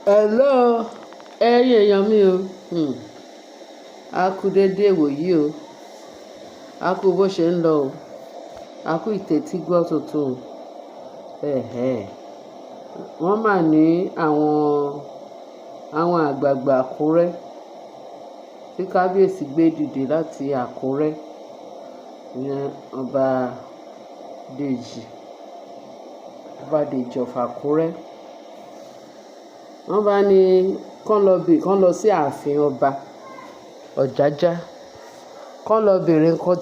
Hello, ẹ̀yin èèyàn mi o. A kú dédé ìwòyí o. A kú bó ṣe ń lọ o. A kú ìtẹ́tí gbọ́ tuntun o. Wọ́n mà ní àwọn àgbààgbà Àkúrẹ́ tí kábíyèsí gbé dìde láti Àkúrẹ́, ìyẹn ọba Dèjì of Àkúrẹ́. Wọ́n bá ní kán lọ sí ààfin ọba Ọ̀jájá, kán lọ bèrè nǹkan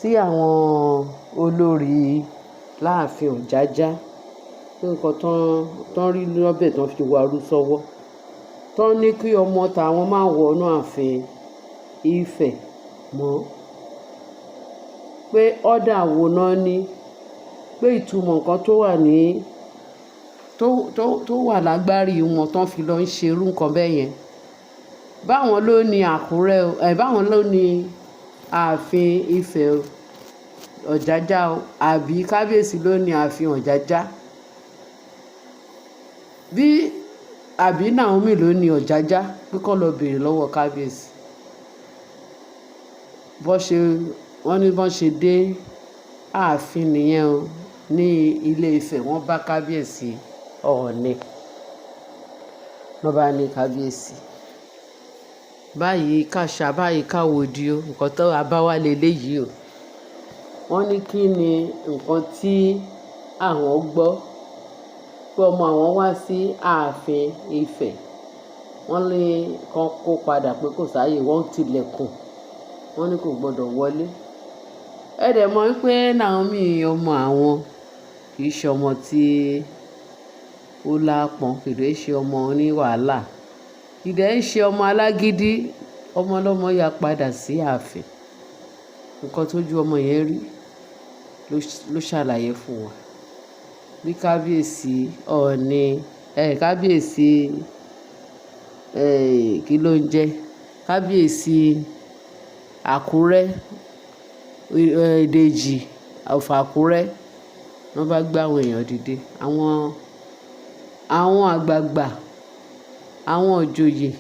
tí àwọn olórí láàfin Ọ̀jájá, nǹkan tán rí lọ́bẹ̀ tán fi warú sọ́wọ́, tán ní kí ọmọ tàwọn má wọnú ààfin Ifẹ̀ mọ́, pé ọ́dà wo náà ní, pé ìtumọ̀ nǹkan tó wà lágbárí wọn tán fi lọ ń ṣerú nǹkan bẹ́ẹ̀ yẹn. Báwọn ló ní Àkúrẹ́ o, báwọn ló ní ààfin Ifẹ̀ Ọ̀jájá o, àbí kábíyèsí ló ní ààfin Ọ̀jájá, àbí Naomi ló ní Ọ̀jájá, pé kán lọ bèrè lọ́wọ́ kábíyèsí. Wọ́n ní bọ́n ṣe dé ààfin nìyẹn o, ní Ilé Ifẹ̀. Wọ́n bá kábíyèsí Ọọ̀ni. Wọ́n bá ní kábíyèsí, báyìí káṣá báyìí káwòdì o, nǹkan tó abáwá leléyìí o. Wọ́n ní kí ni nǹkan tí àwọn gbọ́ pé ọmọ àwọn wá sí ààfin Ifẹ̀. Wọ́n ní kán kó padà pé kò sáàyè, wọ́n tilẹ̀kùn, wọ́n ní kò gbọdọ̀ wọlé. Ẹ dẹ̀ mọ̀ pé Naomi ọmọ àwọn kì í ṣe ọmọ tí ó láápọn, kì í ṣe ọmọ oní wàhálà, kì í ṣe ọmọ alágídí. Ọmọ ọlọ́mọ ya padà sí ààfin. Nǹkan tójú ọmọ yẹn rí ló ṣàlàyé fún wa. Bí kábíyèsí Ọọ̀ni, kábíyèsí kí ló ń jẹ́, kábíyèsí Àkúrẹ́, Dèjì of Àkúrẹ́, wọ́n bá gbé àwọn èèyàn dìde, àwọn àgbààgbà, àwọn òjòyè,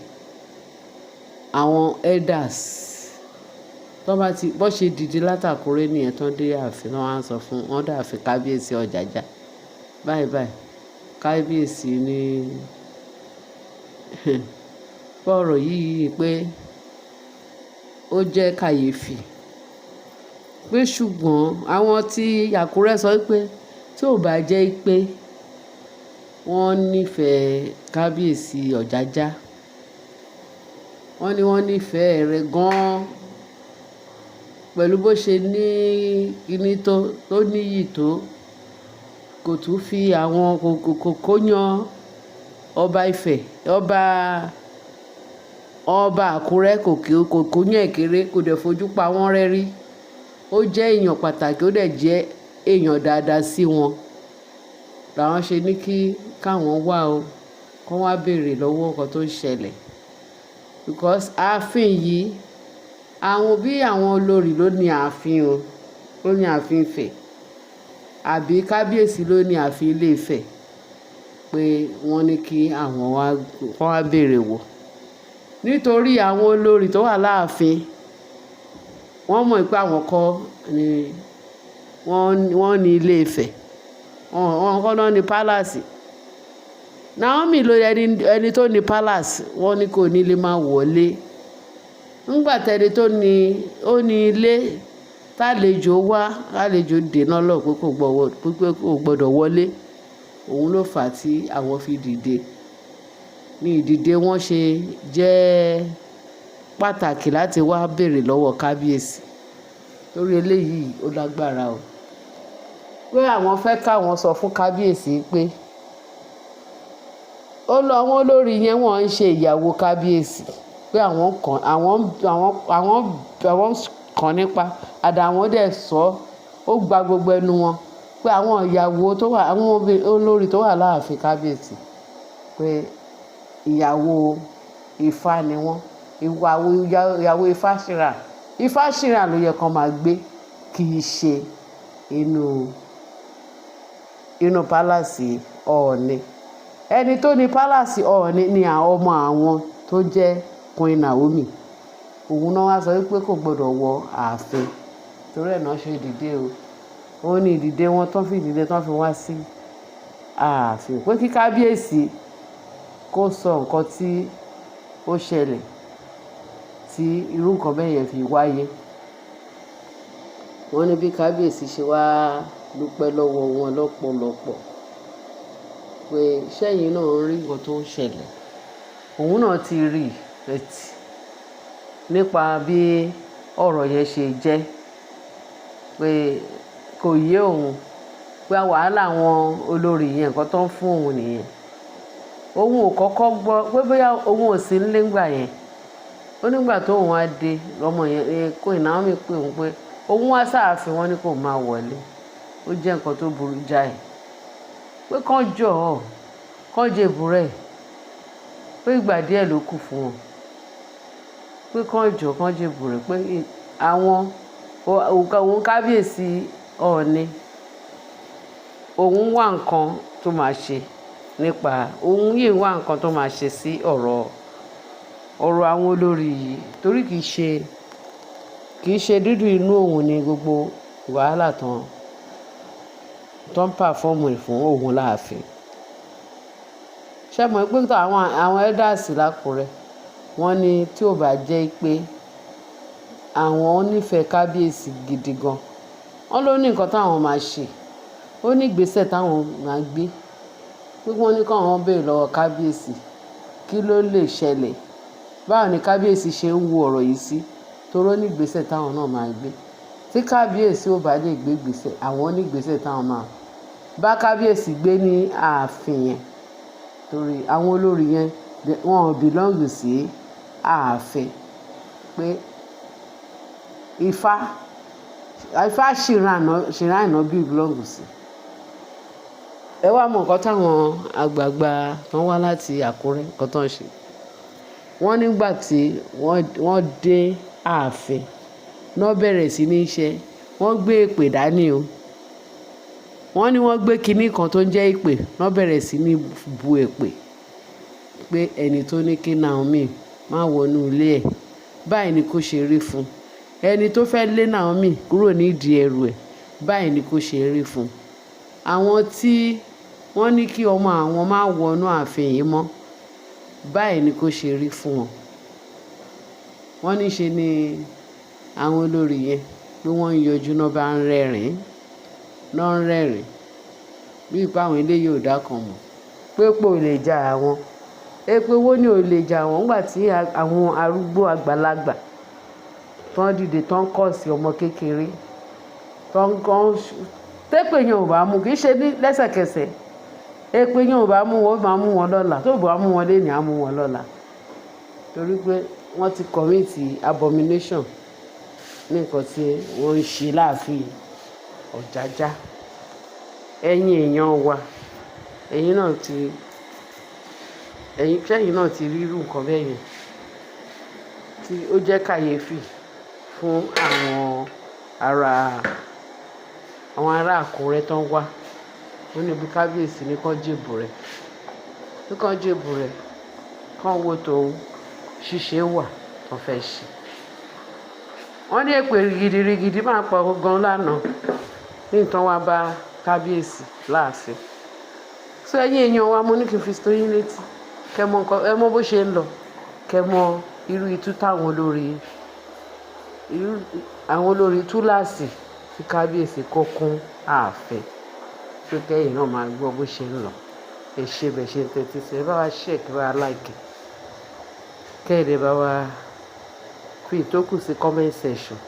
àwọn elders. Bọ́n ṣe dìde látàkúrẹ́ nìyẹn tán dé ààfin, wọ́n á sọ fún wọn dé ààfin kábíyèsí Ọ̀jájá. Báyìí kábíyèsí ní fọ́rọ̀ yìí pé ó jẹ́ kàyéfì, pé ṣùgbọ́n àwọn tí Àkúrẹ́ sọ pé tí ò bá jẹ́ pé wọ́n nífẹ̀ẹ́ kábíyèsí Ọ̀jájá, wọ́n ní wọ́n nífẹ̀ẹ́ rẹ̀ gan-an pẹ̀lú bó ṣe ní kíní tó níyì tó, kò tún fi àwọn kò yan ọba Ifẹ̀, ọba Àkúrẹ́ kò yàn kéré, kò dẹ̀ fojú pa wọ́n rẹ́ rí. Ó jẹ́ èèyàn pàtàkì, ó dẹ̀ jẹ́ èèyàn dáadáa sí wọn. Làwọn ṣe ní káwọn wá o, kán wá béèrè lọ́wọ́ nǹkan tó ń ṣẹlẹ̀. Because ààfin yìí, àwọn olórí ló ní ààfin o, ló ní ààfin Ifẹ̀, àbí kábíyèsí ló ní ààfin Ilé Ifẹ̀, pé wọ́n ní kí àwọn wá béèrè wò. Nítorí àwọn olórí tó wà láàfin, wọ́n mọ̀ pé àwọn kọ́ ni wọ́n ní Ilé Ifẹ̀, wọ́n kọ́ náà ní palace. Naomi ló ẹni tó ní palace, wọ́n ní kò ní lè máa wọlé. Nígbà tẹ́ni tó ní ilé tálejò wá, tálejò dènà lọ pé kò gbọdọ̀ wọlé. Òun ló fà á tí àwọn fi dìde. Ní ìdìde wọn ṣe jẹ́ pàtàkì láti wá béèrè lọ́wọ́ kábíyèsí. Torí eléyìí ó lágbára o. Pé àwọn fẹ́ káwọn sọ fún kábíyèsí pé àwọn olórí yẹn wọ́n ń ṣe ìyàwó kábíyèsí, pé àwọn kàn nípa àdàwọn dẹ̀ sọ, ó gba gbogbo ẹnu wọn, pé àwọn ìyàwó àwọn olórí tó wà láàfin kábíyèsí, pé ìyàwó Ifá ni wọ́n, ìyàwó Ifá Sira ló yẹ kán máa gbé, kì í ṣe inú pálásì Ọọ̀ni. ẹni tó ní pálásì Ọọ̀ni ni ọmọ àwọn tó jẹ́ Queen Naomi. Òun náà wá sọ wípé kò gbọdọ̀ wọ ààfin torí ẹ̀ náà ṣe dìde o. Ó ní ìdìde wọn tán fi ìdìde tán fi wá sí ààfin pé kí kábíyèsí kó sọ nǹkan tí ó ṣẹlẹ̀ tí irú nǹkan bẹ́ẹ̀ yẹn fi wáyé. Wọ́n ní bí kábíyèsí ṣe wá dúpẹ́ lọ́wọ́ wọn lọ́pọ̀lọpọ̀ pé ṣẹ́yìn náà ń rí nǹkan tó ń ṣẹlẹ̀. Òun náà ti rí ẹtì nípa bí ọ̀rọ̀ yẹn ṣe jẹ́ pé kò yé òun pé wàhálà àwọn olórí yẹn nǹkan tó ń fún òun nìyẹn. Òun ò kọ́kọ́ gbọ́ pé bóyá òun ò sí nílé ńgbà yẹn. Ó nígbà tó òun á dé lọ́mọ yẹn Queen Naomi pé òun pé òun wá sáàfin wọn ní kò máa wọlé. Ó jẹ́ nǹkan tó burú jáì pé kán jọ̀ ọ́ kán jẹ búrẹ́ pé ìgbà díẹ̀ ló kù fún wọn pé kán jọ̀ kán jẹ búrẹ́ pé àwọn òun kábíyèsí Ọọ̀ni òun wá nǹkan tó máa ṣe nípa òun yìí wá nǹkan tó máa ṣe sí ọ̀rọ̀ àwọn olórí yìí torí kì í ṣe dídùn inú òun ni gbogbo wàhálà tó ń pàfọ́ọ̀mù fún òun láàfin. Ṣé mọ̀ pé àwọn elders l'Ákúrẹ́ wọ́n ní tí ò bá jẹ́ pé àwọn onífẹ̀ẹ́ kábíyèsí gidi gan wọ́n ló ní nǹkan táwọn máa ṣe ó ní ìgbésẹ̀ táwọn máa gbé pé wọ́n ní káwọn béèrè lọ́wọ́ kábíyèsí kí ló lè ṣẹlẹ̀ báwo ni kábíyèsí ṣe ń wo ọ̀rọ̀ yìí sí toró ní ìgbésẹ̀ táwọn náà máa gbé tí kábíyèsí ò bá lè gbé ìgbésẹ̀ àwọn ní ìgbésẹ̀ táwọn máa bá kábíyèsí gbé ní ààfin yẹn torí àwọn olórí yẹn wọn ò belong sí ààfin pé Ifá Sira Ànábì belong sí. Ẹ wá mọ nǹkan táwọn àgbààgbà tán wá láti Àkúrẹ́ nǹkan tán ṣe. Wọ́n nígbà tí wọ́n dé ààfin náà bẹ̀rẹ̀ sí ní iṣẹ́ wọ́n gbé èpè dání o. Wọ́n ní wọ́n gbé kinní kan tó ń jẹ́ èpè náà bẹ̀rẹ̀ sí ní bu èpè pé ẹni tó ní kí Naomi má wọnú ilé ẹ̀ báyìí ni kó ṣe rí fún ẹni tó fẹ́ lé Naomi kúrò nídìí ẹrù ẹ̀ báyìí ni kó ṣe rí fún àwọn tí wọ́n ní kí ọmọ àwọn má wọnú ààfin yìí mọ́ báyìí ni kó ṣe rí fún wọn. Wọ́n ní ṣe ni àwọn olórí yẹn pé wọ́n ń yọjú náà bá ń rẹ́rìn-ín bí ipa àwọn eléyìí ò dákan mọ̀ pé pò lè jà àwọn èpè wo ni ò lè jà wọ́n nígbà tí àwọn arúgbó àgbàlagbà tán dìde tán kọ̀ sí ọmọ kékeré tépè yẹn ò bá mú kì í ṣe ní lẹ́sẹ̀kẹsẹ̀ èpè yẹn ò bá mú wọn ó máa mú wọn lọ́la tó bá mú wọn lénìí á mú wọn lọ́la torí pé wọ́n ti commit abomination ní nǹkan tí wọ́n ń ṣe láàfin Ọ̀jájá. Ẹ̀yin èèyàn wa sẹ́yìn náà ti rí irú nǹkan bẹ́ẹ̀ yẹn tí ó jẹ́ kàyéfì fún àwọn ará Àkúrẹ́ tán wá wọ́n ní bí kábíyèsí ní kán jèbù rẹ̀ kán wo tòun ṣíṣe wà tó fẹ́ ṣe. Wọ́n ní èpè rigidi máa pọ̀ gan lánàá ní ìtàn wá bá kábíyèsí láàfin. So ẹ̀yin èèyàn wa mo ní kí n fi tó yín létí kẹ́ mọ̀ bó ṣe ń lọ kẹ́ mọ̀ irú itú táwọn olórí túláàsì tí kábíyèsí kó kún ààfin tó kẹ́yìn náà máa gbọ́ bó ṣe ń lọ. Ẹ ṣe bẹ̀ ṣe ń tẹ́tí sí ẹ bá wa share kí bá wa like kẹ́ẹ̀dẹ̀ bá wa fi ìtókù sí comment section.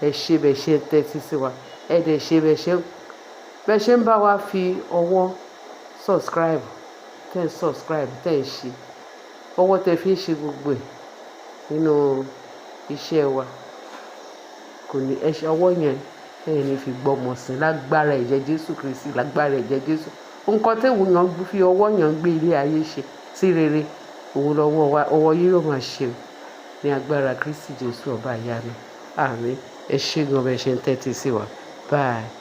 Ẹ ṣe bẹ̀ ṣe ń tẹ́tí sí wa ẹ dẹ̀ ṣe bẹ̀ ṣe ń bá wa fi ọwọ́ subscribe tẹ́ ń ṣe ọwọ́ tẹ́ fi ń ṣe gbogbo ẹ̀ nínú iṣẹ́ wa kò ní ọwọ́ yẹn ẹ̀yin ní fi gbọ́mọ sí lágbára ẹ̀jẹ̀ Jésù Kristi lágbára ẹ̀jẹ̀ Jésù. Nǹkan tẹ́wọ̀n yàn fi ọwọ́ yàn gbé ilé ayé ṣe sí rere òun lọ́wọ́ ọwọ́ yìí yóò máa ṣe ní agbára Kristi Jésù ọba ìyanu. Àmín. Ẹ ṣé gan bẹ́ẹ̀ ṣe ń tẹ́tí sí wa. Bye.